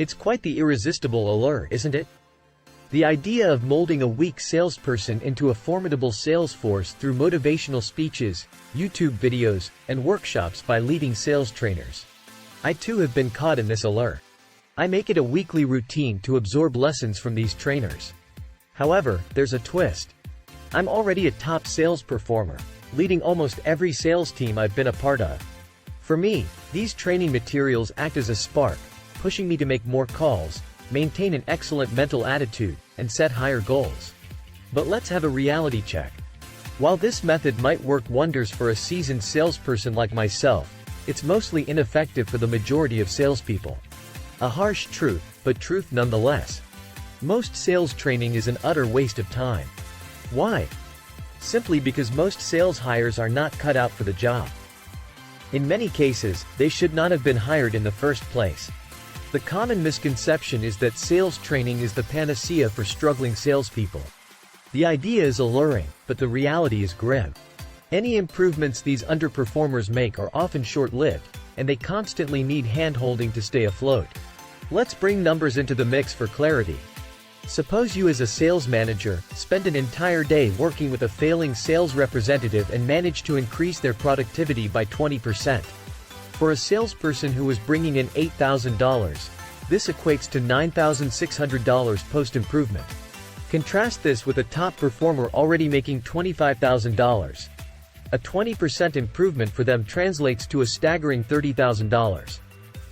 It's quite the irresistible allure, isn't it? The idea of molding a weak salesperson into a formidable sales force through motivational speeches, YouTube videos, and workshops by leading sales trainers. I too have been caught in this allure. I make it a weekly routine to absorb lessons from these trainers. However, there's a twist. I'm already a top sales performer, leading almost every sales team I've been a part of. For me, these training materials act as a spark, pushing me to make more calls, maintain an excellent mental attitude, and set higher goals. But let's have a reality check. While this method might work wonders for a seasoned salesperson like myself, it's mostly ineffective for the majority of salespeople. A harsh truth, but truth nonetheless. Most sales training is an utter waste of time. Why? Simply because most sales hires are not cut out for the job. In many cases, they should not have been hired in the first place. The common misconception is that sales training is the panacea for struggling salespeople. The idea is alluring, but the reality is grim. Any improvements these underperformers make are often short-lived, and they constantly need hand-holding to stay afloat. Let's bring numbers into the mix for clarity. Suppose you as a sales manager spend an entire day working with a failing sales representative and manage to increase their productivity by 20%. For a salesperson who was bringing in $8,000, this equates to $9,600 post-improvement. Contrast this with a top performer already making $25,000. A 20% improvement for them translates to a staggering $30,000.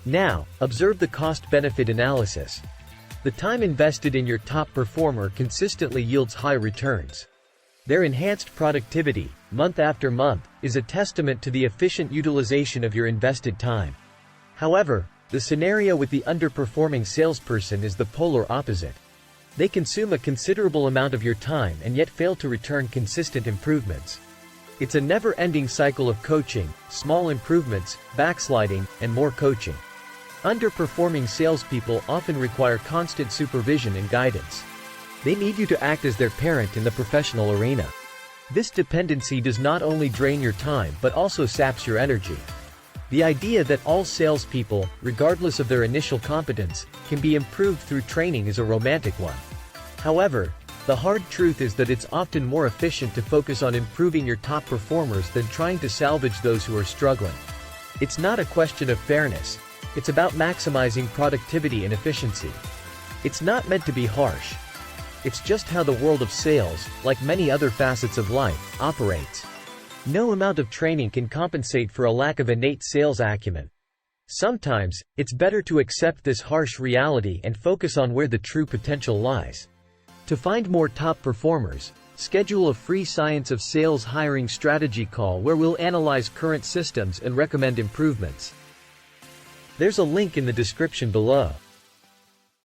Now, observe the cost-benefit analysis. The time invested in your top performer consistently yields high returns. Their enhanced productivity, month after month, is a testament to the efficient utilization of your invested time. However, the scenario with the underperforming salesperson is the polar opposite. They consume a considerable amount of your time and yet fail to return consistent improvements. It's a never-ending cycle of coaching, small improvements, backsliding, and more coaching. Underperforming salespeople often require constant supervision and guidance. They need you to act as their parent in the professional arena. This dependency does not only drain your time but also saps your energy. The idea that all salespeople, regardless of their initial competence, can be improved through training is a romantic one. However, the hard truth is that it's often more efficient to focus on improving your top performers than trying to salvage those who are struggling. It's not a question of fairness. It's about maximizing productivity and efficiency. It's not meant to be harsh. It's just how the world of sales, like many other facets of life, operates. No amount of training can compensate for a lack of innate sales acumen. Sometimes, it's better to accept this harsh reality and focus on where the true potential lies. To find more top performers, schedule a free Science of Sales hiring strategy call where we'll analyze current systems and recommend improvements. There's a link in the description below.